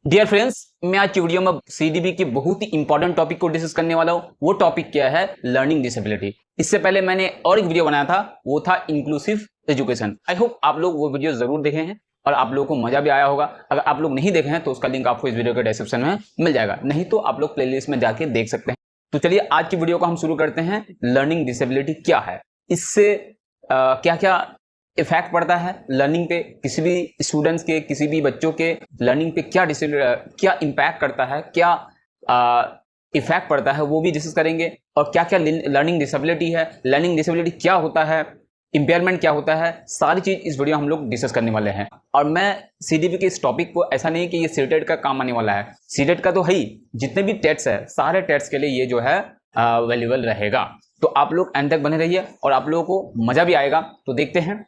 Dear friends, मैं आज की वीडियो में सीडीबी के बहुत ही इंपॉर्टेंट टॉपिक को डिस्कस करने वाला हूं। वो टॉपिक क्या है? Learning disability. इससे पहले मैंने और एक वीडियो बनाया था, वो था इंक्लूसिव एजुकेशन। आई होप आप लोग वो वीडियो जरूर देखे हैं और आप लोगों को मजा भी आया होगा। अगर आप लोग नहीं देखे हैं तो उसका लिंक आपको इस वीडियो के डिस्क्रिप्शन में मिल जाएगा, नहीं तो आप लोग प्लेलिस्ट में जाके देख सकते हैं। तो चलिए आज की वीडियो को हम शुरू करते हैं। लर्निंग डिसेबिलिटी क्या है, इससे क्या क्या इफेक्ट पड़ता है लर्निंग पे, किसी भी स्टूडेंट्स के, किसी भी बच्चों के लर्निंग पे क्या इम्पैक्ट करता है, क्या इफेक्ट पड़ता है, वो भी डिस्कस करेंगे। और क्या क्या लर्निंग डिसेबिलिटी है, लर्निंग डिसेबिलिटी क्या होता है, इंपेयरमेंट क्या होता है, सारी चीज इस वीडियो हम लोग डिस्कस करने वाले हैं। और मैं सीडीपी के इस टॉपिक को ऐसा नहीं कि ये सीटेट का काम आने वाला है, सीटेट का तो है ही, जितने भी टेट्स है सारे टेट्स के लिए ये जो है अवेलेबल रहेगा। तो आप लोग एंड तक बने रहिए और आप लोगों को मजा भी आएगा। तो देखते हैं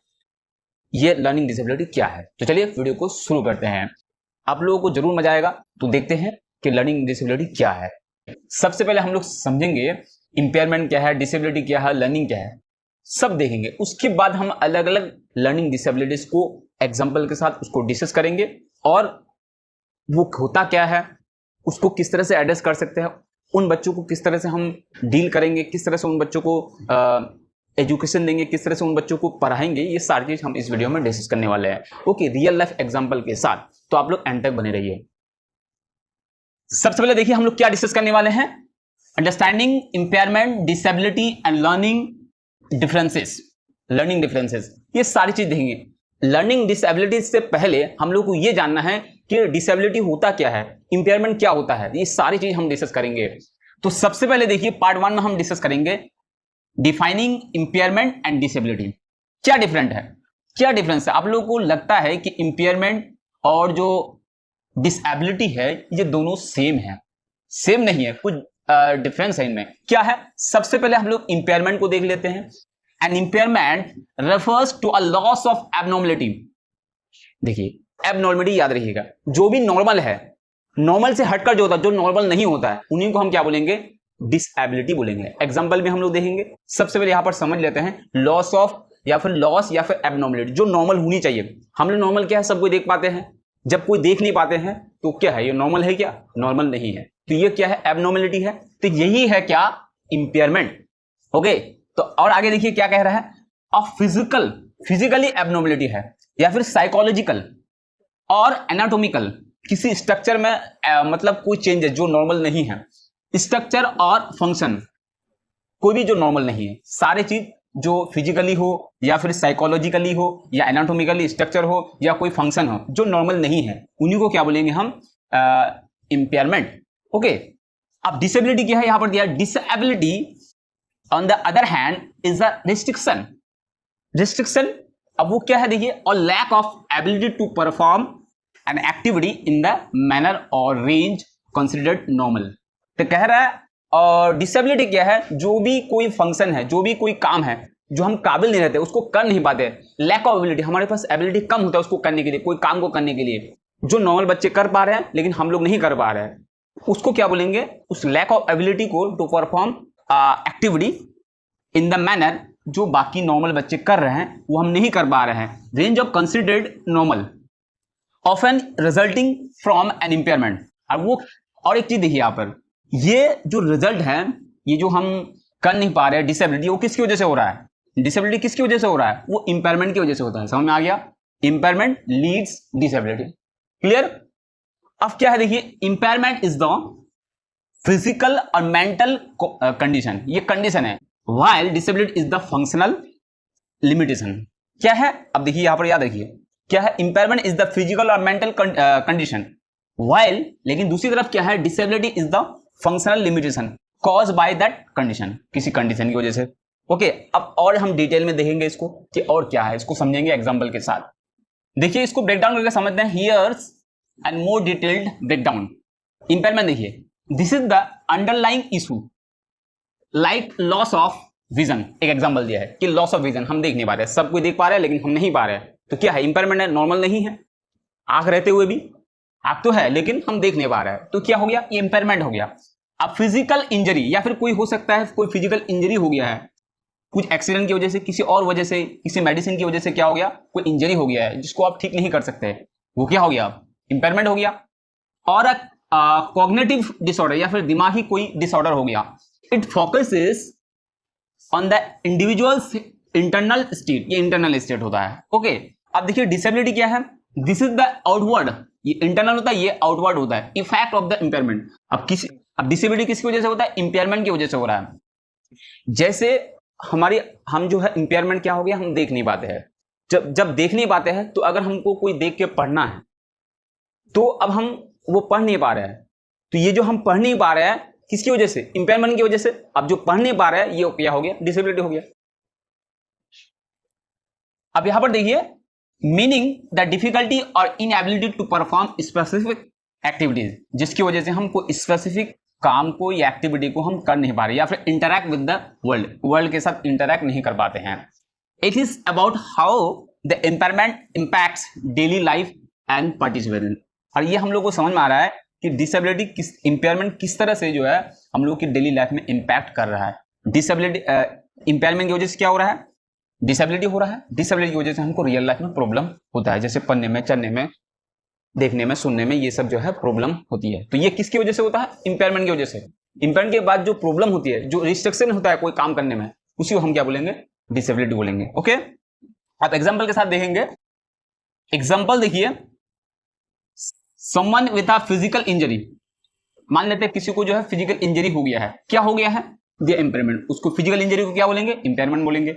ये लर्निंग डिसेबिलिटी क्या है। तो चलिए वीडियो को शुरू करते हैं, आप लोगों को जरूर मजा आएगा। तो देखते हैं कि लर्निंग डिसेबिलिटी क्या है। सबसे पहले हम लोग समझेंगे इंपेयरमेंट क्या है, डिसेबिलिटी क्या है, लर्निंग क्या है, सब देखेंगे। उसके बाद हम अलग अलग लर्निंग डिसेबिलिटीज को एग्जाम्पल के साथ उसको डिस्कस करेंगे और वो होता क्या है, उसको किस तरह से एड्रेस कर सकते हैं, उन बच्चों को किस तरह से हम डील करेंगे, किस तरह से उन बच्चों को एजुकेशन देंगे, किस तरह से उन बच्चों को पढ़ाएंगे, ये सारी चीज हम इस वीडियो में डिस्कस करने वाले हैं। ओके, रियल लाइफ एग्जांपल के साथ। तो आप लोग एंड तक बने रहिए। सबसे पहले देखिए हम लोग क्या डिस्कस करने वाले हैं, understanding impairment, disability and learning differences. Learning differences, ये सारी चीज देखेंगे। लर्निंग डिसेबिलिटी से पहले हम लोग को ये जानना है कि डिसेबिलिटी होता क्या है, इंपेयरमेंट क्या होता है, ये सारी चीज हम डिस्कस करेंगे। तो सबसे पहले देखिए पार्ट 1 में हम डिस्कस करेंगे डिफाइनिंग इंपेयरमेंट एंड डिसेबिलिटी। क्या डिफरेंट है, क्या डिफरेंस है? आप लोगों को लगता है कि इंपेयरमेंट और जो डिसेबिलिटी है ये दोनों सेम है? सेम नहीं है, कुछ डिफरेंस है इनमें। क्या है? सबसे पहले हम लोग इंपेयरमेंट को देख लेते हैं। An impairment refers to a loss of abnormality. देखिए एबनॉर्मलिटी याद रखिएगा, जो भी नॉर्मल है, नॉर्मल से हटकर जो होता है, जो नॉर्मल नहीं होता है, उन्हीं को हम क्या बोलेंगे? डिसेबिलिटी बोलेंगे। एग्जांपल में हम लोग देखेंगे। सबसे पहले यहां पर समझ लेते हैं लॉस ऑफ या फिर एबनॉर्मलिटी, जो नॉर्मल होनी चाहिए। हम लोग नॉर्मल क्या है, सब कोई देख पाते हैं। जब कोई देख नहीं पाते हैं तो क्या है, ये नॉर्मल है क्या? नॉर्मल नहीं है। तो ये क्या है? एबनॉर्मलिटी है। तो यही है क्या? इंपेयरमेंट। ओके, तो और आगे देखिए क्या कह रहा है, अ फिजिकली एबनॉर्मलिटी है, या फिर साइकोलॉजिकल और एनाटॉमिकल, किसी स्ट्रक्चर में मतलब कोई चेंजेस जो नॉर्मल नहीं है, स्ट्रक्चर और फंक्शन कोई भी जो नॉर्मल नहीं है, सारे चीज जो फिजिकली हो या फिर साइकोलॉजिकली हो या एनाटॉमिकली स्ट्रक्चर हो या कोई फंक्शन हो जो नॉर्मल नहीं है, उन्हीं को क्या बोलेंगे हम? इंपेयरमेंट। ओके, अब डिसेबिलिटी क्या है यहां पर दिया, disability on the other hand is a restriction. Restriction, अब वो क्या है देखिए, or lack of ability to perform an activity in the manner or range considered normal. तो कह रहा है, और डिसेबिलिटी क्या है, जो भी कोई फंक्शन है, जो भी कोई काम है जो हम काबिल नहीं रहते, उसको कर नहीं पाते, लैक ऑफ एबिलिटी, हमारे पास एबिलिटी कम होता है उसको करने के लिए, कोई काम को करने के लिए, जो नॉर्मल बच्चे कर पा रहे हैं लेकिन हम लोग नहीं कर पा रहे हैं, उसको क्या बोलेंगे? उस लैक ऑफ एबिलिटी को to perform activity in the manner, जो बाकी नॉर्मल बच्चे कर रहे हैं वो हम नहीं कर पा रहे हैं, range of considered normal, often resulting from an impairment. अब वो और एक चीज देखिए यहां पर, ये जो रिजल्ट है, ये जो हम कर नहीं पा रहे हैं डिसेबिलिटी, वो किसकी वजह से हो रहा है? डिसेबिलिटी किसकी वजह से हो रहा है? वो इंपेयरमेंट की वजह से होता है। समझ में आ गया? Impairment leads disability. क्लियर? अब क्या है देखिए, impairment is the physical or mental condition, ये कंडीशन है, while disability is the functional limitation. क्या है? अब देखिए यहां पर याद रखिए, क्या है? Impairment is the physical or mental condition, while, लेकिन दूसरी तरफ क्या है? Disability is the functional limitation cause by that condition, किसी कंडीशन की वजह से। ओके, अब और हम डिटेल में देखेंगे इसको कि और क्या है, इसको समझेंगे एग्जांपल के साथ। देखिए इसको ब्रेक डाउन करके समझते हैं, here's and more detailed break down. Impairment देखिए, this is the underlying issue like loss of vision. एक एग्जांपल दिया है कि लॉस ऑफ विजन, हम देख नहीं पा रहे, सब कोई देख पा रहे हैं लेकिन हम नहीं पा रहे हैं, तो क्या है? इंपेयरमेंट है, नॉर्मल नहीं है, आंख रहते हुए भी आंख तो है लेकिन हम देख नहीं पा रहे हैं, तो क्या हो गया? ये इंपेयरमेंट हो गया। अब फिजिकल इंजरी, या फिर कोई हो सकता है कोई फिजिकल इंजरी हो गया है, कुछ एक्सीडेंट की वजह से, किसी और वजह से, किसी मेडिसिन की वजह से क्या हो गया? कोई इंजरी हो गया है जिसको आप ठीक नहीं कर सकते, वो क्या हो गया? इंपेयरमेंट हो गया। और कॉग्निटिव डिसऑर्डर या फिर दिमागी कोई डिसऑर्डर हो गया, it focuses on the individuals internal state, ये इंटरनल स्टेट होता है। ओके, अब देखिए डिसेबिलिटी क्या है, दिस इज द आउटवर्ड, ये इंटरनल होता है, ये आउटवर्ड होता है, इफेक्ट ऑफ द इम्पेयरमेंट। अब डिसेबिलिटी किसकी वजह से होता है, इम्पेयरमेंट की वजह से हो रहा है। जैसे हम जो है इम्पेयरमेंट क्या हो गया, हम देख नहीं पाते हैं। जब देख नहीं पाते हैं तो अगर हमको कोई देख के पढ़ना है तो अब हम वो पढ़ नहीं पा रहे हैं, तो ये जो हम पढ़ नहीं पा रहे हैं किसकी वजह से, इम्पेयरमेंट की वजह से। अब जो पढ़ नहीं पा रहे हैं ये क्या हो गया, डिसेबिलिटी हो गया। अब यहां पर देखिए, meaning the difficulty or inability to perform specific activities, जिसकी वजह से हमको स्पेसिफिक काम को या एक्टिविटी को हम कर नहीं पा रहे या फिर इंटरैक्ट विद द वर्ल्ड के साथ इंटरैक्ट नहीं कर पाते हैं। It is about how the impairment impacts daily life and participation. और ये हम लोग को समझ में आ रहा है कि डिसेबिलिटी इम्पेयरमेंट किस तरह से जो है हम लोग की डेली लाइफ में इम्पैक्ट कर रहा है। डिसेबिलिटी इम्पेयरमेंट की वजह से क्या हो रहा है, डिसेबिलिटी हो रहा है। डिसेबिलिटी की वजह से हमको रियल लाइफ में प्रॉब्लम होता है, जैसे पढ़ने में, चलने में, देखने में, सुनने में, ये सब जो है प्रॉब्लम होती है। तो ये किसकी वजह से होता है, इम्पेयरमेंट की वजह से। इम्पेयरमेंट के बाद जो प्रॉब्लम होती है, जो रिस्ट्रिक्शन होता है कोई काम करने में, उसी को हम क्या बोलेंगे, डिसेबिलिटी बोलेंगे। ओके, आप एग्जांपल के साथ देखेंगे। एग्जांपल देखिए, someone with a physical injury, मान लेते हैं किसी को जो है फिजिकल इंजरी हो गया है। क्या हो गया है, द इम्पेयरमेंट। उसको फिजिकल इंजरी को क्या बोलेंगे, इम्पेयरमेंट बोलेंगे।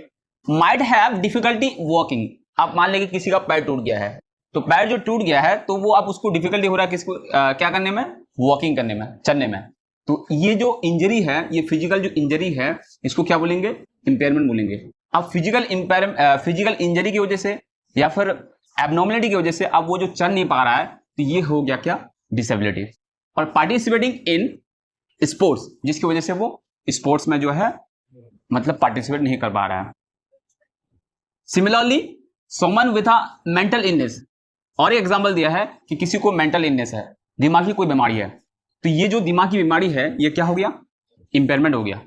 माइट हैव डिफिकल्टी वॉकिंग, आप मान लेंगे किसी का पैर टूट गया है, तो पैर जो टूट गया है तो वो आप उसको डिफिकल्टी हो रहा है किसको, क्या करने में, वॉकिंग करने में, चलने में। तो ये जो इंजरी है, ये फिजिकल जो इंजरी है, इसको क्या बोलेंगे, इम्पेयरमेंट बोलेंगे। अब फिजिकल इंजरी की वजह से या फिर एबनॉर्मलिटी की वजह से अब वो जो चल नहीं पा रहा है, तो ये हो गया क्या, डिसेबिलिटी। और पार्टिसिपेटिंग इन स्पोर्ट्स, जिसकी वजह से वो स्पोर्ट्स में जो है मतलब पार्टिसिपेट नहीं कर पा रहा है। Similarly someone with a mental illness, और एग्जांपल दिया है कि किसी को मेंटल इलनेस है, दिमागी कोई बीमारी है, तो ये जो दिमागी बीमारी है ये क्या हो गया, इम्पेयरमेंट हो गया।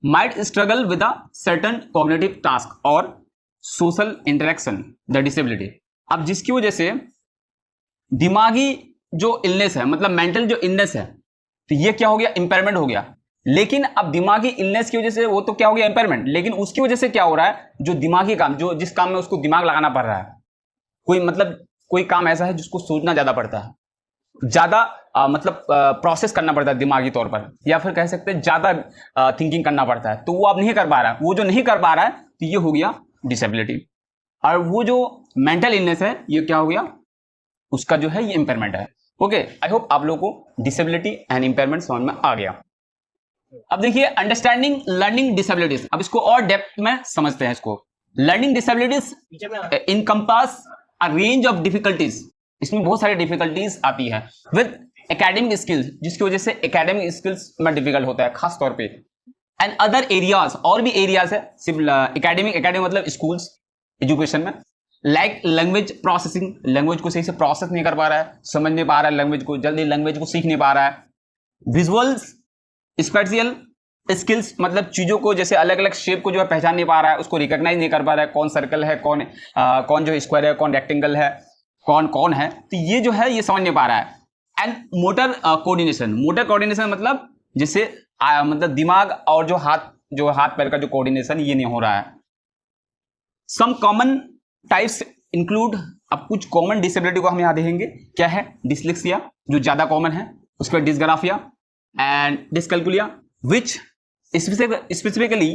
Might struggle with a certain cognitive task और सोशल इंटरेक्शन, द डिसेबिलिटी। अब जिसकी वजह से दिमागी जो इलनेस है, मतलब मेंटल जो इलनेस है, तो ये क्या हो गया, इम्पेयरमेंट हो गया। लेकिन अब दिमागी इलनेस की वजह से वो तो क्या हो गया, इम्पेयरमेंट, लेकिन उसकी वजह से क्या हो रहा है, जो दिमागी काम, जो जिस काम में उसको दिमाग लगाना पड़ रहा है, कोई काम ऐसा है जिसको सोचना ज्यादा पड़ता है, ज्यादा प्रोसेस करना पड़ता है दिमागी तौर पर, या फिर कह सकते हैं ज्यादा थिंकिंग करना पड़ता है, तो वो अब नहीं कर पा रहा है। वो जो नहीं कर पा रहा है तो ये हो गया डिसेबिलिटी। और वो जो मेंटल इलनेस है ये क्या हो गया, उसका जो है ये इम्पेयरमेंट है। ओके, आई होप आप लोगों को डिसेबिलिटी एंड इम्पेयरमेंट समझ में आ गया। अब देखिए, अंडरस्टैंडिंग लर्निंग डिसेबिलिटीज, अब इसको और डेप्थ में समझते हैं इसको। Learning disabilities encompass a range of difficulties, इसमें बहुत सारी डिफिकल्टीज आती है विद एकेडमिक स्किल्स, जिसकी वजह से एकेडमिक स्किल्स में डिफिकल्ट होता है खास तौर पे। एंड अदर एरियाज, और भी एरियाज है, सिर्फ एकेडमिक मतलब स्कूल्स एजुकेशन में, लाइक लैंग्वेज प्रोसेसिंग, लैंग्वेज को सही से प्रोसेस नहीं कर पा रहा है, समझ नहीं पा रहा है लैंग्वेज को, जल्दी लैंग्वेज को सीख नहीं पा रहा है। विजुअल्स स्पेशियल स्किल्स, मतलब चीजों को जैसे अलग अलग शेप को जो है पहचान नहीं पा रहा है, उसको रिकॉग्नाइज नहीं कर पा रहा है, कौन सर्कल है, कौन जो स्क्वायर है, कौन रेक्टेंगल है, कौन है, तो ये जो है ये समझ नहीं पा रहा है। एंड मोटर कोऑर्डिनेशन मतलब जिससे मतलब दिमाग और जो हाथ पैर का जो कोऑर्डिनेशन ये नहीं हो रहा है। सम कॉमन टाइप्स इंक्लूड, अब कुछ कॉमन डिसेबिलिटी को हम यहाँ देखेंगे, क्या है, डिसलेक्सिया जो ज्यादा कॉमन है, उसके बाद dysgraphia and dyscalculia which specifically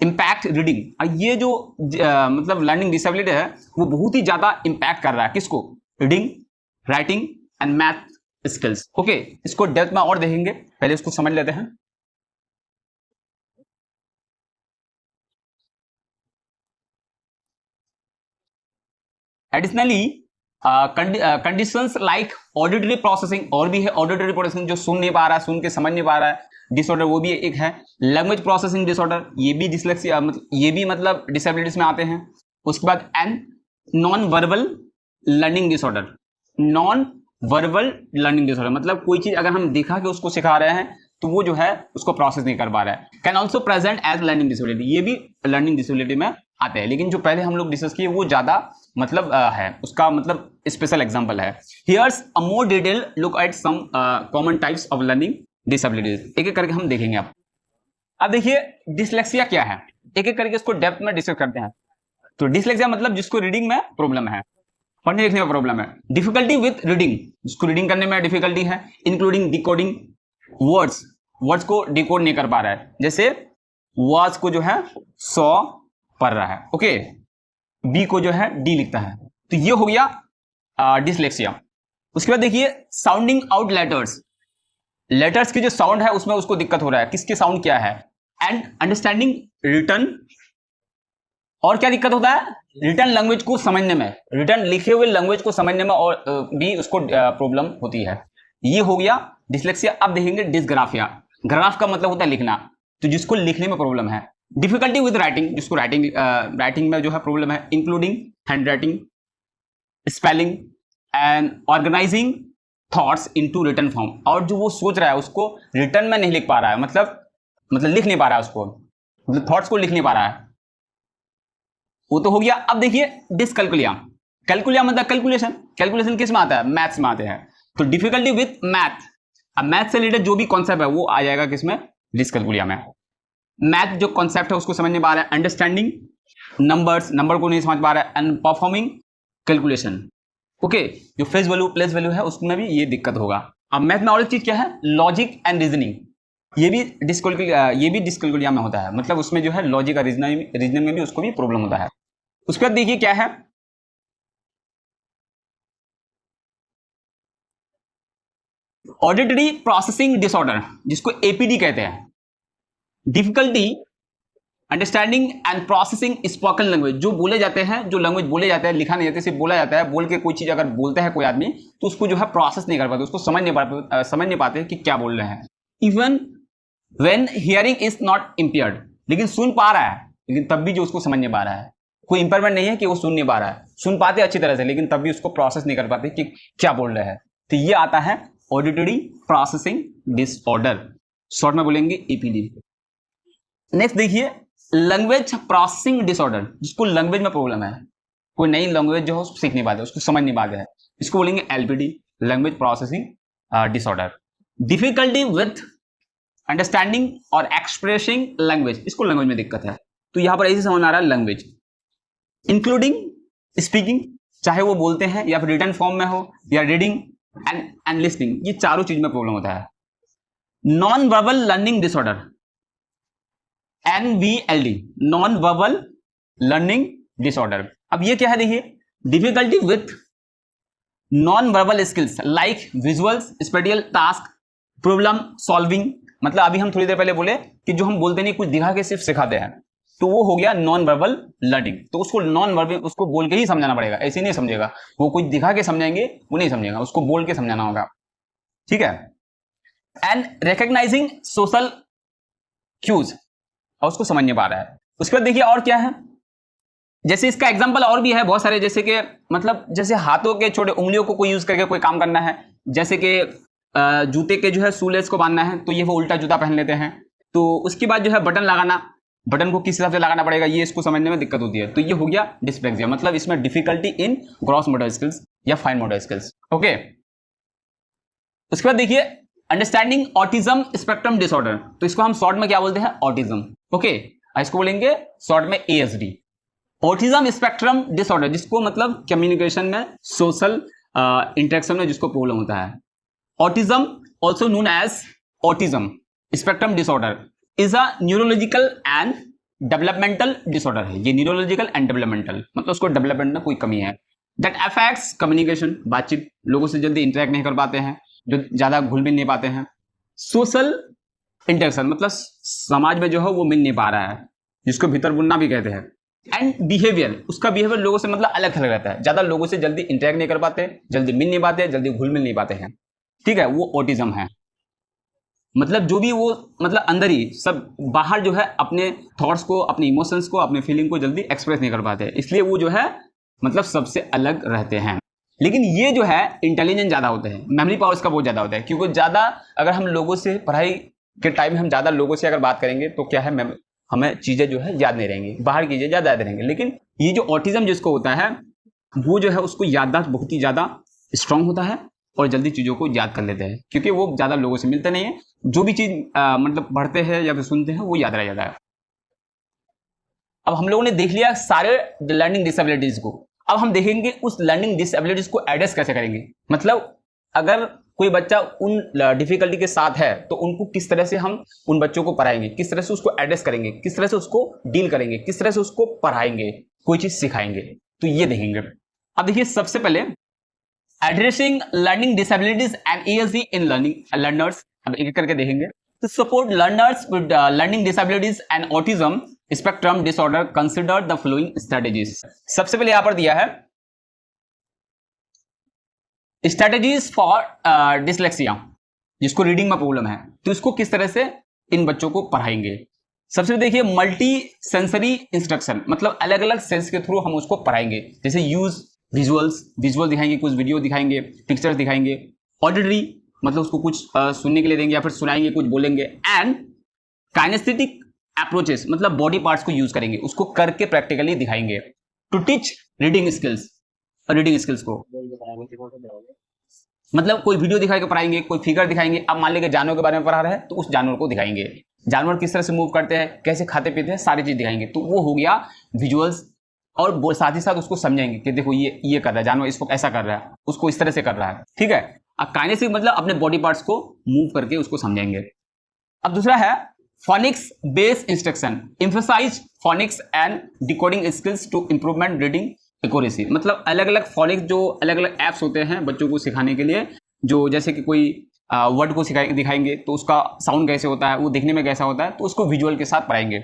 impact reading. ये जो मतलब लर्निंग डिसेबिलिटी है वो बहुत ही ज्यादा इम्पैक्ट कर रहा है किसको, reading, writing and math skills. Okay, इसको डेप्थ में और देखेंगे, पहले इसको समझ लेते हैं। Additionally conditions like auditory processing, और भी है ऑडिटरी प्रोसेसिंग जो सुन नहीं पा रहा है, सुन के समझ नहीं पा रहा है, डिसऑर्डर वो भी एक है। लैंग्वेज प्रोसेसिंग डिसऑर्डर, ये भी डिसलेक्सिया ये भी मतलब डिसेबिलिटीज में आते हैं। उसके बाद and non verbal learning disorder, non verbal learning disorder मतलब कोई चीज अगर हम दिखा के उसको सिखा रहे हैं तो वो जो है उसको प्रोसेस नहीं कर पा रहा है। Can also present as learning disability, ये भी लर्निंग डिसेबिलिटी में आते हैं, लेकिन जो पहले हम लोग डिस्कस किए वो ज्यादा मतलब है, उसका मतलब स्पेशल एग्जांपल है। Here's a more detail look at some common types of learning disabilities. एक एक करके हम देखेंगे। अब देखिए डिसलेक्सिया क्या है, एक एक करके इसको डेप्थ में डिस्कस करते हैं। तो डिसलेक्सिया मतलब जिसको रीडिंग में प्रॉब्लम है, पढ़ने लिखने में प्रॉब्लम है। डिफिकल्टी विथ रीडिंग, जिसको रीडिंग करने में डिफिकल्टी है, इंक्लूडिंग डिकोडिंग वर्ड्स को डिकोड नहीं कर पा रहा है, जैसे वर्ड्स को जो है 100 पढ़ रहा है, ओके, बी को जो है डी लिखता है, तो ये हो गया डिसलेक्सिया। उसके बाद देखिए साउंडिंग आउट लेटर्स की जो साउंड है उसमें उसको दिक्कत हो रहा है, किसके साउंड क्या है। एंड अंडरस्टैंडिंग रिटर्न, और क्या दिक्कत होता है, रिटर्न लैंग्वेज को समझने में, रिटर्न लिखे हुए लैंग्वेज को समझने में और भी उसको प्रॉब्लम होती है। ये हो गया डिसलेक्सिया। अब देखेंगे डिसग्राफिया। ग्राफ का मतलब होता है लिखना, तो जिसको लिखने में प्रॉब्लम है। डिफिकल्टी विद राइटिंग, जिसको राइटिंग में जो है प्रॉब्लम है, including handwriting, spelling and organising thoughts into written form, और जो वो सोच रहा है उसको रिटर्न में नहीं लिख पा रहा है, मतलब लिख नहीं पा रहा है उसको, मतलब थॉट्स को लिख नहीं पा रहा है, वो तो हो गया। अब देखिए डिसकैलकुलिया। कैलकुलिया मतलब कैलकुलेशन किस में आता है, मैथ्स में आते हैं। तो डिफिकल्टी विथ मैथ, अब मैथ से रिलेटेड जो भी कॉन्सेप्ट है वो आ जाएगा किसमें, डिसकैलकुलिया में। मैथ जो कॉन्सेप्ट है उसको समझ नहीं पा रहा है, अंडरस्टैंडिंग नंबर को नहीं समझ पा रहा है, एंड परफॉर्मिंग कैलकुलेशन, ओके, जो फेस वैल्यू प्लेस वैल्यू है उसमें भी ये दिक्कत होगा। अब मैथ में और एक चीज क्या है, लॉजिक एंड रीजनिंग, ये भी डिसकैलकुलिया में होता है, मतलब उसमें जो है लॉजिक और रीजनिंग में भी उसको भी प्रॉब्लम होता है। उसके बाद देखिए क्या है, ऑडिटरी प्रोसेसिंग डिसऑर्डर, जिसको एपीडी कहते हैं। Difficulty understanding and processing spoken language, जो बोले जाते हैं, जो लैंग्वेज बोले जाते हैं, लिखा नहीं जाता, सिर्फ बोला जाता है। बोल के कोई चीज अगर बोलता है कोई आदमी तो उसको जो है प्रोसेस नहीं कर पाते, उसको समझ नहीं पाते कि क्या बोल रहे हैं। Even when hearing is not impaired, लेकिन सुन पा रहा है, लेकिन तब भी जो उसको समझ नहीं पा रहा है, कोई इंपेयरमेंट नहीं है कि वो सुन नहीं पा रहा है, सुन पाते अच्छी तरह से, लेकिन तब भी उसको प्रोसेस नहीं कर पाते कि क्या बोल रहे हैं। तो ये आता है ऑडिटरी प्रोसेसिंग डिसऑर्डर, शॉर्ट में बोलेंगे एपीडी। नेक्स्ट देखिए लैंग्वेज प्रोसेसिंग डिसऑर्डर, जिसको लैंग्वेज में प्रॉब्लम है, कोई नई लैंग्वेज जो है उसको सीख नहीं पाते, उसको समझ नहीं पाते हैं, इसको बोलेंगे LPD, language processing disorder. Difficulty with understanding और एक्सप्रेसिंग लैंग्वेज, इसको लैंग्वेज में दिक्कत है, तो यहां पर ऐसे समझ आ रहा है लैंग्वेज। इंक्लूडिंग स्पीकिंग, चाहे वो बोलते हैं या फिर रिटन फॉर्म में हो, या रीडिंग एंड लिसनिंग, ये चारों चीज में प्रॉब्लम होता है। Non verbal learning disorder, NVLD, non verbal learning disorder. अब ये क्या है, देखिए difficulty with non verbal skills like visuals, spatial task, problem solving, मतलब अभी हम थोड़ी देर पहले बोले कि जो हम बोलते नहीं, कुछ दिखा के सिर्फ सिखाते हैं, तो वो हो गया नॉन वर्बल लर्निंग। तो उसको नॉन वर्बल, उसको बोल के ही समझाना पड़ेगा, ऐसे नहीं समझेगा, वो कुछ दिखा के समझाएंगे वो नहीं समझेगा, उसको बोल के समझाना होगा, ठीक है। एंड रिकॉग्नाइजिंग सोशल क्यूज, और उसको समझ नहीं पा रहा है। उसके बाद देखिए और क्या है, जैसे इसका एग्जांपल और भी है बहुत सारे, जैसे कि मतलब जैसे हाथों के छोटे उंगलियों को कोई यूज करके कोई काम करना है, जैसे कि जूते के जो है शूलेस को बांधना है, तो ये वो उल्टा जूता पहन लेते हैं, तो उसके बाद जो है बटन लगाना, बटन को किस हिसाब से लगाना पड़ेगा, ये इसको समझने में दिक्कत होती है, तो ये हो गया डिस्प्लेक्सिया, मतलब इसमें difficulty in gross motor skills या फाइन मोटर स्किल्स, ओके। उसके बाद देखिए अंडरस्टैंडिंग ऑटिज्म स्पेक्ट्रम डिसऑर्डर, तो इसको हम शॉर्ट में क्या बोलते हैं, ऑटिज्म, ओके, इसको बोलेंगे शॉर्ट में ASD, ऑटिज्म स्पेक्ट्रम डिसऑर्डर, जिसको मतलब कम्युनिकेशन में, सोशल इंटरेक्शन में जिसको प्रॉब्लम होता है। Autism also known as autism spectrum disorder is a neurological and developmental disorder है, ये न्यूरोलॉजिकल एंड डेवलपमेंटल, मतलब उसको डेवलपमेंट में कोई कमी है। दैट अफेक्ट्स कम्युनिकेशन, बातचीत, लोगों से जल्दी इंटरेक्ट नहीं कर पाते हैं, जो ज्यादा घुल मिल नहीं पाते हैं। सोशल इंटरेक्शन, मतलब समाज में जो है वो मिल नहीं पा रहा है, जिसको भीतर बुनना भी कहते हैं। एंड बिहेवियर, उसका बिहेवियर लोगों से मतलब अलग अलग रहता है, ज्यादा लोगों से जल्दी इंटरेक्ट नहीं कर पाते, जल्दी मिल नहीं पाते, जल्दी घुल मिल नहीं पाते हैं, ठीक है, वो ऑटिज्म है। मतलब जो भी वो मतलब अंदर ही सब, बाहर जो है अपने थॉट्स को, अपने इमोशंस को, अपने फीलिंग को जल्दी एक्सप्रेस नहीं कर पाते, इसलिए वो जो है मतलब सबसे अलग रहते हैं। लेकिन ये जो है इंटेलिजेंट ज्यादा होते हैं, मेमोरी पावर इसका बहुत ज्यादा होता है, क्योंकि ज्यादा अगर हम लोगों से पढ़ाई के टाइम में हम ज्यादा लोगों से अगर बात करेंगे तो क्या है, हमें चीजें जो है याद नहीं रहेंगी, बाहर की चीजें याद रहेंगे। लेकिन ये जो ऑटिज्म जिसको होता है वो जो है उसको याददाश्त बहुत ही ज्यादा स्ट्रांग होता है और जल्दी चीजों को याद कर लेते हैं, क्योंकि वो ज्यादा लोगों से मिलते नहीं है। जो भी चीज मतलब पढ़ते हैं या फिर सुनते हैं वो याद रह जाता है। अब हम लोगों ने देख लिया सारे लर्निंग डिसेबिलिटीज को। अब हम देखेंगे उस लर्निंग डिसेबिलिटीज को एड्रेस कैसे करेंगे। मतलब अगर कोई बच्चा उन डिफिकल्टी के साथ है तो उनको किस तरह से हम उन बच्चों को पढ़ाएंगे, किस तरह से उसको एड्रेस करेंगे, किस तरह से उसको डील करेंगे, किस तरह से उसको पढ़ाएंगे, कोई चीज सिखाएंगे, तो ये देखेंगे। अब देखिए सबसे पहले addressing learning disabilities and ESD in learning learners, अब एक करके देखेंगे। To support learners with learning disabilities and autism spectrum disorder, consider the following strategies. सबसे पहले यहां पर दिया है strategies for dyslexia, जिसको रीडिंग में प्रॉब्लम है, तो इसको किस तरह से इन बच्चों को पढ़ाएंगे। सबसे पहले देखिए मल्टी सेंसरी इंस्ट्रक्शन, मतलब अलग अलग सेंस के थ्रू हम उसको पढ़ाएंगे। जैसे यूज विजुअल्स, विजुअल दिखाएंगे, कुछ वीडियो दिखाएंगे, पिक्चर्स दिखाएंगे। ऑडिटरी, मतलब उसको कुछ सुनने के लिए देंगे या फिर सुनाएंगे, कुछ बोलेंगे। एंड काइनेस्थेटिक अप्रोचेस, मतलब बॉडी पार्ट्स को यूज करेंगे, उसको करके प्रैक्टिकली दिखाएंगे। To teach reading skills, reading skills को मतलब कोई वीडियो दिखा के पढ़ाएंगे, कोई फिगर दिखाएंगे। अब मान लीजिए जानवर के बारे में पढ़ा रहे हैं तो उस जानवर को दिखाएंगे, जानवर किस तरह से मूव करते हैं, कैसे खाते पीते हैं, सारी चीज दिखाएंगे। तो वो हो गया विजुअल्स। और वो साथ ही साथ उसको समझाएंगे कि देखो ये कर रहा है जानवर, इसको ऐसा कर रहा है, उसको इस तरह से कर रहा है, ठीक है। अब काइनेसिक मतलब अपने बॉडी पार्ट्स को मूव करके उसको समझाएंगे। अब दूसरा है phonics based instruction, emphasise phonics and decoding skills to improvement reading accuracy. मतलब अलग अलग फोनिक्स, जो अलग अलग एप्स होते हैं बच्चों को सिखाने के लिए, जो जैसे कि कोई वर्ड को दिखाएंगे तो उसका साउंड कैसे होता है, वो देखने में कैसा होता है, तो उसको विजुअल के साथ पढ़ाएंगे।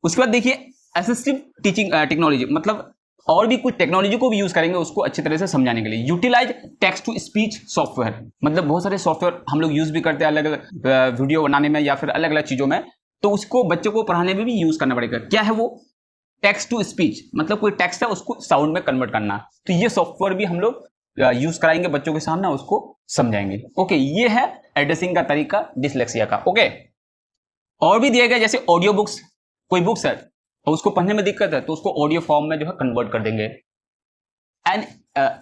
उसके बाद देखिए असिस्टिव टीचिंग टेक्नोलॉजी, मतलब और भी कुछ टेक्नोलॉजी को भी यूज करेंगे उसको अच्छी तरह से समझाने के लिए। Utilise text to speech software, मतलब बहुत सारे सॉफ्टवेयर हम लोग यूज भी करते हैं अलग अलग वीडियो बनाने में या फिर अलग अलग चीजों में, तो उसको बच्चों को पढ़ाने में भी यूज करना पड़ेगा। क्या है वो? टेक्स्ट टू स्पीच, मतलब कोई टेक्स्ट है उसको साउंड में कन्वर्ट करना। तो ये सॉफ्टवेयर भी हम लोग यूज कराएंगे बच्चों के सामने, उसको समझाएंगे। ओके, ये है एड्रेसिंग का तरीका डिसलेक्सिया का। ओके, और भी दिया गया जैसे ऑडियो बुक्स, कोई बुक्स है और उसको पढ़ने में दिक्कत है तो उसको ऑडियो फॉर्म में जो है कन्वर्ट कर देंगे। एंड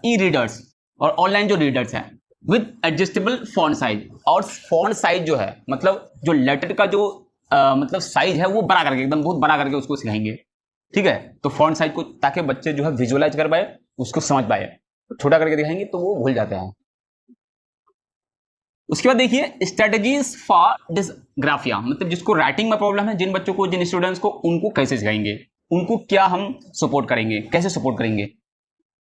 ई रीडर्स, और ऑनलाइन जो रीडर्स हैं विद एडजस्टेबल फॉन्ट साइज, और फॉन्ट साइज जो है मतलब जो लेटर का जो मतलब साइज है वो बड़ा करके, एकदम बहुत बड़ा करके उसको सिखाएंगे, ठीक है। तो फॉन्ट साइज को, ताकि बच्चे जो है विजुअलाइज कर पाए, उसको समझ पाए। छोटा करके दिखाएंगे तो वो भूल जाते हैं। उसके बाद देखिए स्ट्रेटजीज फॉर डिसग्राफिया, मतलब जिसको राइटिंग में प्रॉब्लम है, जिन बच्चों को, जिन स्टूडेंट्स को, उनको कैसे सिखाएंगे, उनको क्या हम सपोर्ट करेंगे, कैसे सपोर्ट करेंगे।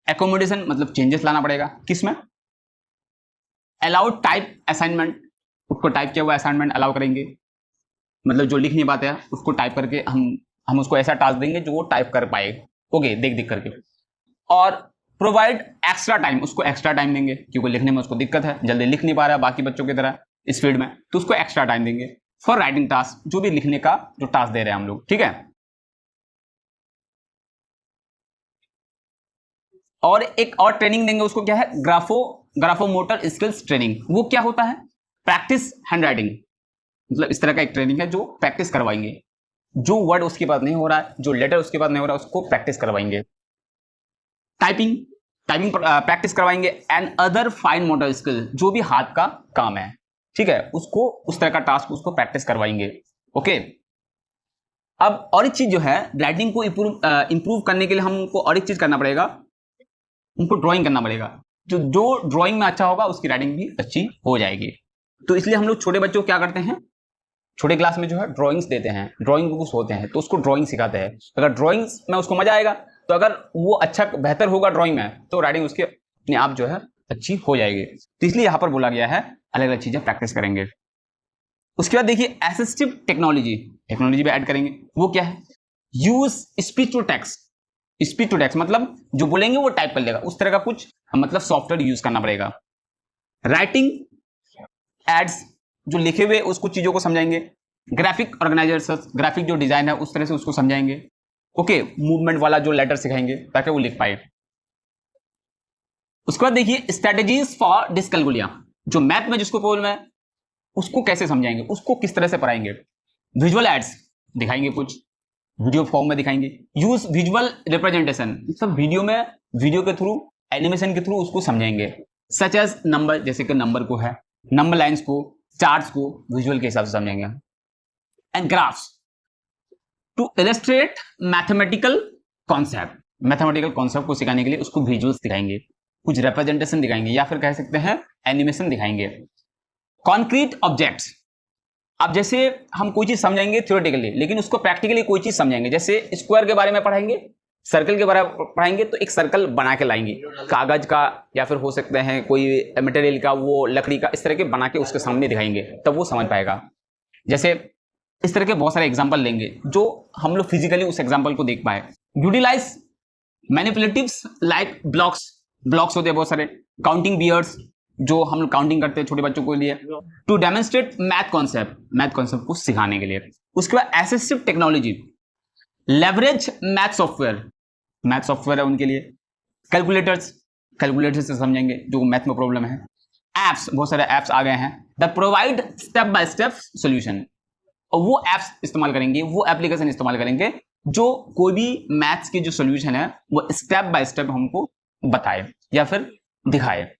एकोमोडेशन, मतलब चेंजेस लाना पड़ेगा किसमें। अलाउड टाइप असाइनमेंट, उसको टाइप किया हुआ असाइनमेंट अलाउ करेंगे, मतलब जो लिख नहीं पाते हैं उसको टाइप करके हम उसको ऐसा टास्क देंगे जो वो टाइप कर पाए, ओके, देख देख करके। और प्रोवाइड एक्स्ट्रा टाइम, उसको एक्स्ट्रा टाइम देंगे क्योंकि लिखने में उसको दिक्कत है, जल्दी लिख नहीं पा रहा है बाकी बच्चों की तरह इस फील्ड में, तो उसको एक्स्ट्रा टाइम देंगे फॉर राइटिंग टास्क, जो भी लिखने का जो टास्क दे रहे हैं हम लोग, ठीक है। और एक और ट्रेनिंग देंगे उसको, क्या है, ग्राफोमोटर स्किल्स ट्रेनिंग। वो क्या होता है? प्रैक्टिस हैंड राइटिंग, मतलब इस तरह का एक ट्रेनिंग है जो प्रैक्टिस करवाएंगे, जो वर्ड उसके पास नहीं हो रहा है, जो लेटर उसके पास नहीं हो रहा है, उसको प्रैक्टिस करवाएंगे। टाइपिंग प्रैक्टिस करवाएंगे। And other fine motor skill, जो भी हाथ का काम है, ठीक है, उसको उस तरह का टास्क उसको प्रैक्टिस करवाएंगे। ओके, अब और एक चीज जो है, राइटिंग को इंप्रूव करने के लिए हमको और एक चीज करना पड़ेगा, उनको ड्राइंग करना पड़ेगा। जो ड्राइंग में अच्छा होगा उसकी राइटिंग भी अच्छी हो जाएगी। तो इसलिए हम लोग छोटे बच्चों को क्या करते हैं, छोटे क्लास में जो है ड्राइंग्स देते हैं, ड्राइंग बुक्स होते हैं, तो उसको ड्राइंग सिखाते हैं। अगर ड्राइंग्स में उसको मजा आएगा तो अगर वो अच्छा बेहतर होगा ड्राइंग में, तो राइटिंग उसकी अपने आप जो है अच्छी हो जाएगी। तो इसलिए यहां पर बोला गया है अलग अलग चीजें प्रैक्टिस करेंगे। उसके बाद देखिए असिस्टिव टेक्नोलॉजी भी ऐड करेंगे। वो क्या है? Use speech to text. Speech to text मतलब जो बोलेंगे वो टाइप कर लेगा, उस तरह का कुछ मतलब सॉफ्टवेयर यूज करना पड़ेगा। राइटिंग एड्स, जो लिखे हुए उस कुछ चीजों को समझाएंगे। ग्राफिक ऑर्गेनाइजर्स, ग्राफिक जो डिजाइन है उस तरह से उसको समझाएंगे। ओके, मूवमेंट वाला जो लेटर सिखाएंगे ताकि वो लिख पाए। उसके बाद देखिए स्ट्रेटेजीज फॉर डिस्कैलकुलिया, जो मैथ में जिसको प्रॉब्लम है उसको कैसे समझाएंगे, उसको किस तरह से पढ़ाएंगे। विजुअल एड्स, दिखाएंगे, कुछ वीडियो फॉर्म में दिखाएंगे। यूज विजुअल रिप्रेजेंटेशन, सब वीडियो में, वीडियो के थ्रू, एनिमेशन के थ्रू उसको समझाएंगे। सच एज नंबर, जैसे कि नंबर को है, नंबर लाइंस को, चार्ट्स को विजुअल के हिसाब से समझेंगे। And graphs to illustrate mathematical concept, mathematical concept को सिखाने के लिए उसको विजुअल्स दिखाएंगे, कुछ रिप्रेजेंटेशन दिखाएंगे, या फिर कह सकते हैं एनिमेशन दिखाएंगे। कॉन्क्रीट ऑब्जेक्ट्स, अब जैसे हम कोई चीज समझाएंगे थ्योरेटिकली, लेकिन उसको प्रैक्टिकली कोई चीज समझाएंगे, जैसे स्क्वायर के बारे में पढ़ाएंगे, सर्कल के बारे में पढ़ाएंगे, तो एक सर्कल बना के लाएंगे कागज का, या फिर हो सकते हैं कोई मटेरियल का, वो लकड़ी का, इस तरह के बना के उसके सामने दिखाएंगे, तब वो समझ पाएगा। जैसे इस तरह के बहुत सारे एग्जांपल लेंगे जो हम लोग फिजिकली उस एग्जांपल को देख पाए। यूटिलाइज मैनिपुलेटिव्स लाइक ब्लॉक्स, ब्लॉक्स होते हैं बहुत सारे, काउंटिंग बियर्ड्स जो हम लोग काउंटिंग करते हैं छोटे बच्चों के लिए, to demonstrate math concept, math concept को सिखाने के लिए। उसके बाद assistive technology, leverage math software, math software है उनके लिए। कैलकुलेटर्स, कैलकुलेटर से समझेंगे जो मैथ में प्रॉब्लम है। एप्स, बहुत सारे एप्स आ गए हैं, the provide step by step solution, और वो एप्स इस्तेमाल करेंगे, वो एप्लीकेशन इस्तेमाल करेंगे जो कोई भी मैथ्स की जो सॉल्यूशन है वो स्टेप बाय स्टेप हमको बताए या फिर दिखाए।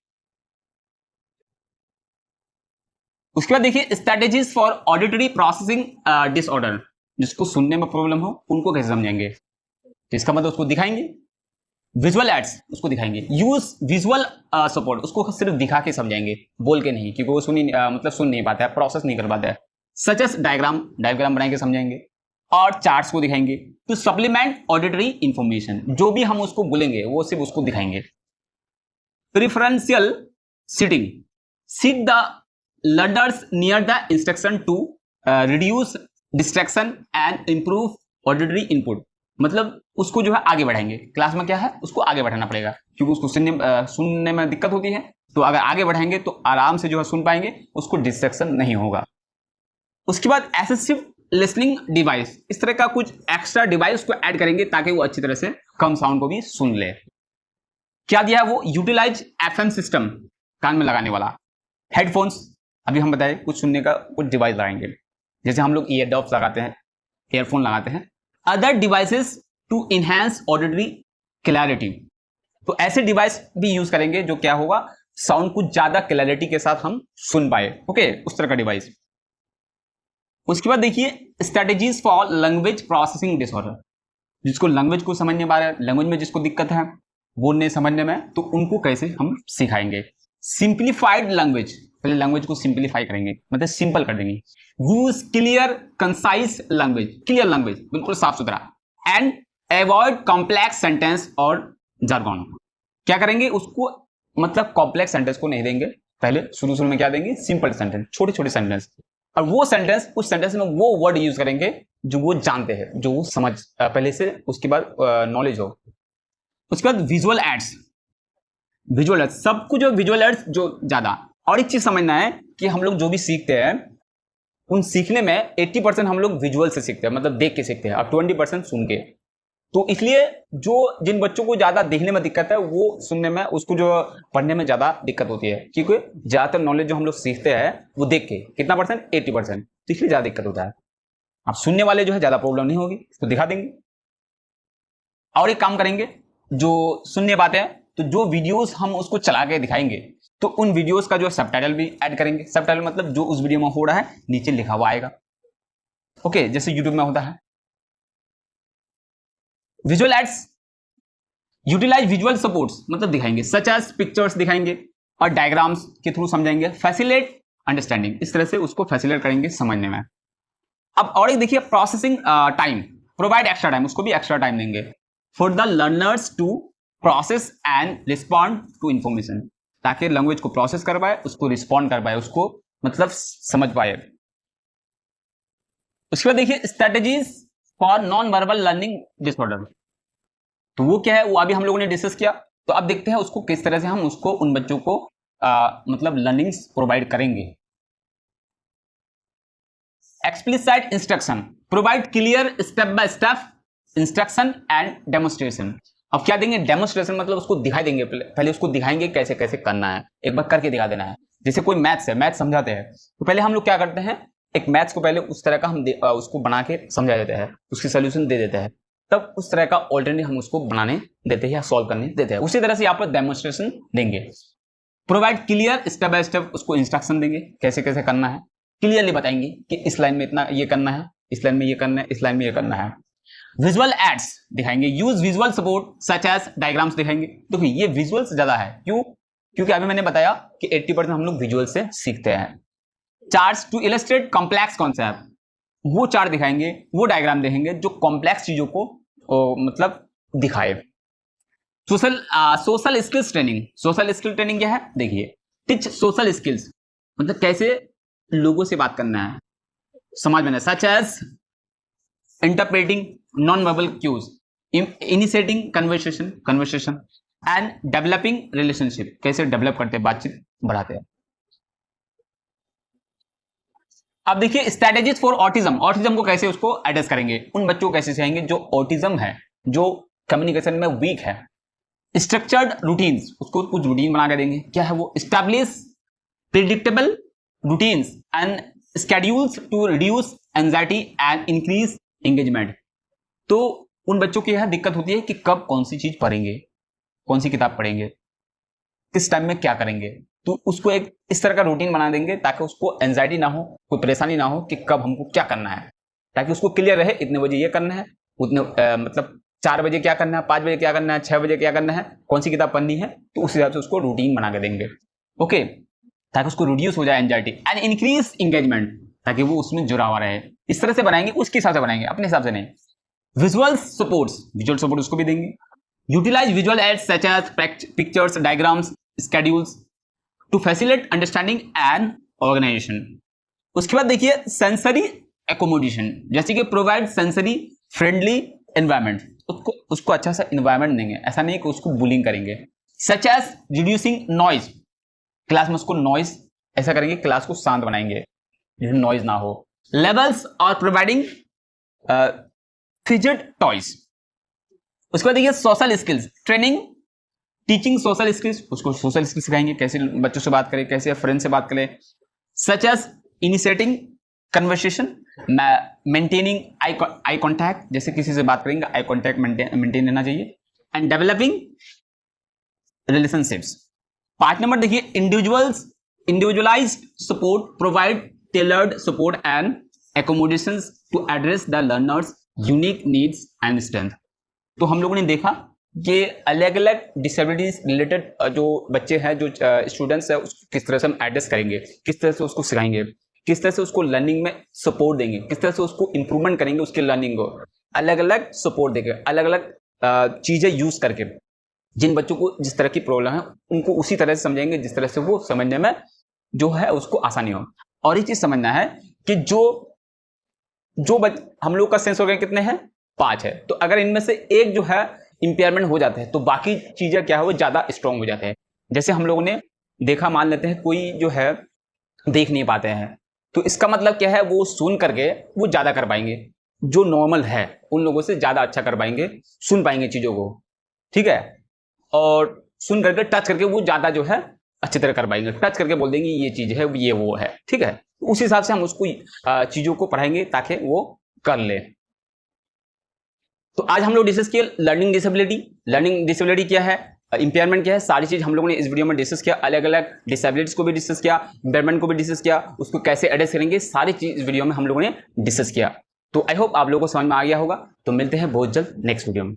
उसके बाद देखिए strategies for auditory processing disorder, जिसको सुनने में प्रॉब्लम हो उनको कैसे समझेंगे, तो इसका मतलब उसको दिखाएंगे। विजुअल एड्स, उसको दिखाएंगे। यूज विजुअल सपोर्ट, उसको सिर्फ दिखा के समझाएंगे, बोल के नहीं, क्योंकि वो मतलब सुन नहीं पाता है, प्रोसेस नहीं कर पाता है। सच एस डायग्राम, डायग्राम बनाएंगे समझाएंगे, और चार्ट्स को दिखाएंगे। टू सप्लीमेंट ऑडिटरी इंफॉर्मेशन, जो भी हम उसको बोलेंगे वो सिर्फ उसको दिखाएंगे। Preferential seating, seat the learners near the instruction to reduce distraction and improve auditory input, मतलब उसको जो है आगे बढ़ाएंगे। क्लास में क्या है, उसको आगे बढ़ाना पड़ेगा, क्योंकि उसको सुनने में दिक्कत होती है, तो अगर आगे बढ़ाएंगे तो आराम से जो है सुन पाएंगे, उसको डिस्ट्रैक्शन नहीं होगा। उसके बाद असिस्टिव लिसनिंग डिवाइस, इस तरह का कुछ एक्स्ट्रा डिवाइस को ऐड करेंगे ताकि वो अच्छी तरह से कम साउंड को भी सुन ले। क्या दिया है वो, यूटिलाइज एफएम सिस्टम, कान में लगाने वाला। हेडफोन्स, अभी हम बताए कुछ सुनने का कुछ डिवाइस लगाएंगे, जैसे हम लोग ईयर डॉप्स लगाते हैं, ईयरफोन लगाते हैं। Other devices to enhance auditory clarity, तो ऐसे डिवाइस भी यूज करेंगे जो क्या होगा, साउंड कुछ ज्यादा क्लैरिटी के साथ हम सुन पाए। ओके, उस तरह का डिवाइस। उसके बाद देखिए strategies for language processing disorder, जिसको लैंग्वेज को समझने वाले, लैंग्वेज में जिसको दिक्कत है बोलने समझने में, तो उनको कैसे हम सिखाएंगे। सिंप्लीफाइड लैंग्वेज, पहले लैंग्वेज को सिंप्लीफाई करेंगे, मतलब सिंपल कर देंगे। Use clear concise language, clear language, बिल्कुल साफ सुथरा। एंड अवॉइड कॉम्प्लेक्स सेंटेंस और jargon, क्या करेंगे उसको, मतलब कॉम्प्लेक्स सेंटेंस को नहीं देंगे, पहले शुरू में क्या देंगे, सिंपल सेंटेंस, छोटे छोटे सेंटेंस, और वो सेंटेंस, उस सेंटेंस में वो वर्ड यूज करेंगे जो वो जानते हैं, जो वो समझ पहले से, उसके बाद नॉलेज हो। उसके बाद विजुअल एड्स, विजुअल एड्स, सब कुछ जो विजुअल एड्स जो ज्यादा। और एक चीज समझना है कि हम लोग जो भी सीखते हैं उन सीखने में 80% हम लोग विजुअल से सीखते हैं, मतलब देख के सीखते हैं, और 20% सुन के। तो इसलिए जो जिन बच्चों को ज्यादा देखने में दिक्कत है वो सुनने में, उसको जो पढ़ने में ज्यादा दिक्कत होती है, क्योंकि ज्यादातर नॉलेज जो हम लोग सीखते हैं वो देख के, कितना परसेंट, 80%, तो इसलिए ज्यादा दिक्कत होता है। अब सुनने वाले जो है ज्यादा प्रॉब्लम नहीं होगी, तो दिखा देंगे। और एक काम करेंगे, जो सुनने पाते हैं तो जो वीडियोस हम उसको चला के दिखाएंगे, तो उन वीडियोस का जो सबटाइटल भी ऐड करेंगे। सबटाइटल मतलब जो उस वीडियो में हो रहा है नीचे लिखा हुआ आएगा। ओके, जैसे यूट्यूब में होता है। Visual aids utilize visual supports, मतलब दिखाएंगे, सच एज पिक्चर्स दिखाएंगे और डायग्राम्स के थ्रू समझाएंगे। फैसिलिटेट अंडरस्टैंडिंग, इस तरह से उसको फैसिलिटेट करेंगे समझने में। अब और एक देखिए processing time, provide extra time, उसको भी एक्स्ट्रा टाइम देंगे for the learners to process and respond to information, ताकि लैंग्वेज को प्रोसेस कर पाए, उसको रिस्पॉन्ड कर पाए, उसको मतलब समझ पाए। उसके बाद देखिए strategies for non verbal learning disorder, तो वो क्या है, वो अभी हम लोगों ने डिस्कस किया। तो अब देखते हैं उसको किस तरह से हम उसको उन बच्चों को मतलब लर्निंग्स प्रोवाइड करेंगे। Explicit instruction, provide clear step by step instruction and demonstration. अब क्या देंगे, डेमोन्स्ट्रेशन मतलब उसको दिखाई देंगे, पहले उसको दिखाएंगे कैसे कैसे करना है, एक बार करके दिखा देना है। जैसे कोई मैथ्स है, मैथ समझाते हैं तो पहले हम लोग क्या करते हैं, एक मैथ्स को पहले उस तरह का हम उसको बना के समझा देते हैं, उसकी सोल्यूशन दे देते हैं, तब उस तरह का ऑल्टरनेटिव हम उसको बनाने देते हैं या सॉल्व करने देते हैं। उसी तरह से यहाँ पर डेमोन्स्ट्रेशन देंगे, provide clear step by step उसको इंस्ट्रक्शन देंगे कैसे कैसे करना है, क्लियरली बताएंगे कि इस लाइन में इतना ये करना है, इस लाइन में ये करना है, इस लाइन में ये करना है। विजुअल एड्स दिखाएंगे, use visual support such as diagrams दिखाएंगे। देखो ये विजुअल्स ज्यादा है, क्यों? क्योंकि अभी मैंने बताया कि 80% हम लोग विजुअल से सीखते हैं। Charts to illustrate complex concept, वो चार्ट दिखाएंगे, वो डायग्राम देखेंगे जो कॉम्प्लेक्स चीजों को मतलब दिखाए। Social skills training, social skill training क्या है देखिए, टीच सोशल स्किल्स मतलब कैसे लोगों से बात करना है, समाज में, such as interpreting non verbal cues, initiating conversation and developing relationship, कैसे डेवलप करते हैं, बातचीत बढ़ाते हैं। अब देखिए स्ट्रेटेजीज फॉर ऑटिज्म, ऑटिज्म को कैसे उसको एड्रेस करेंगे, उन बच्चों को कैसे सिखाएंगे जो ऑटिज्म है, जो कम्युनिकेशन में वीक है। स्ट्रक्चर्ड रूटीन्स, उसको कुछ रूटीन बना के देंगे, क्या है वो, establish predictable routines and schedules to reduce anxiety and increase engagement. तो उन बच्चों की यह दिक्कत होती है कि कब कौन सी चीज पढ़ेंगे, कौन सी किताब पढ़ेंगे, किस टाइम में क्या करेंगे, तो उसको एक इस तरह का रूटीन बना देंगे ताकि उसको एंजाइटी ना हो, कोई परेशानी ना हो कि कब हमको क्या करना है, ताकि उसको क्लियर रहे इतने बजे ये करना है, उतने मतलब 4 बजे क्या करना है, 5 बजे क्या करना है, 6 बजे क्या करना है, कौन सी किताब पढ़नी है, तो उस हिसाब से उसको रूटीन बना के देंगे। ओके, ताकि उसको रिड्यूस हो जाए एंजाइटी एंड इंक्रीज एंगेजमेंट, ताकि वो उसमें जुड़ा हुआ रहे। इस तरह से बनाएंगे, उसके हिसाब से बनाएंगे, अपने हिसाब से नहीं। विजुअल सपोर्ट्स, विजुअल सपोर्ट उसको भी देंगे। Utilize visual aids such as pictures, diagrams, schedules to facilitate understanding and organization. उसके बाद देखिए सेंसरी एकोमोडेशन, जैसे कि प्रोवाइड सेंसरी फ्रेंडली एनवायरनमेंट, उसको अच्छा सा एनवायरनमेंट देंगे, ऐसा नहीं कि उसको बुलिंग करेंगे। Such as reducing noise, class में उसको नॉइज ऐसा करेंगे, क्लास को शांत बनाएंगे, नॉइज ना हो। लेवल्स और प्रोवाइडिंग फिजेट टॉयज। उसके बाद देखिए social skills training, teaching social skills, उसको सोशल स्किल्स सिखाएंगे, कैसे बच्चों से बात करें, कैसे फ्रेंड से बात करें। Such as initiating conversation, maintaining eye contact, जैसे किसी से बात करेंगे आई कॉन्टैक्ट मेंटेन रहना चाहिए। And developing relationships. 5 नंबर देखिए individualised support, provide tailored support and accommodations to address the learners unique needs and strength। तो हम लोगों ने देखा कि अलग अलग डिसेबिलिटीज रिलेटेड जो बच्चे हैं, जो स्टूडेंट्स हैं, उसको किस तरह से हम एड्रेस करेंगे, किस तरह से उसको सिखाएंगे, किस तरह से उसको लर्निंग में सपोर्ट देंगे, किस तरह से उसको इंप्रूवमेंट करेंगे उसके लर्निंग को, अलग अलग सपोर्ट देंगे, अलग अलग चीजें यूज करके। जिन बच्चों को जिस तरह की प्रॉब्लम है उनको उसी तरह से समझेंगे जिस तरह से वो समझने में जो है उसको आसानी हो। और ये चीज समझना है कि जो हम लोग का सेंस ऑर्गन कितने हैं, 5 है, तो अगर इनमें से एक जो है इंपेयरमेंट हो जाता है तो बाकी चीजें क्या है वो ज्यादा स्ट्रांग हो जाते हैं। जैसे हम लोगों ने देखा, मान लेते हैं कोई जो है देख नहीं पाते हैं, तो इसका मतलब क्या है, वो सुन करके वो ज्यादा कर पाएंगे, जो नॉर्मल है उन लोगों से ज्यादा अच्छा कर पाएंगे, सुन पाएंगे चीजों को, ठीक है, और सुन करके टच करके वो ज्यादा जो है अच्छी तरह कर पाएंगे, टच करके बोल देंगे ये चीज है, ये वो है, ठीक है। उस हिसाब से हम उसको चीजों को पढ़ाएंगे ताकि वो कर ले। तो आज हम लोग डिस्कस किया लर्निंग डिसेबिलिटी क्या है, इंपेयरमेंट क्या है, सारी चीज हम लोगों ने इस वीडियो में डिस्कस किया। अलग अलग डिसेबिलिटीज को भी डिस्कस किया, इंपेयरमेंट को भी डिस्कस किया, उसको कैसे एड्रेस करेंगे, सारी चीज इस वीडियो में हम लोगों ने डिस्कस किया। तो आई होप आप लोगों को समझ में आ गया होगा। तो मिलते हैं बहुत जल्द नेक्स्ट वीडियो में।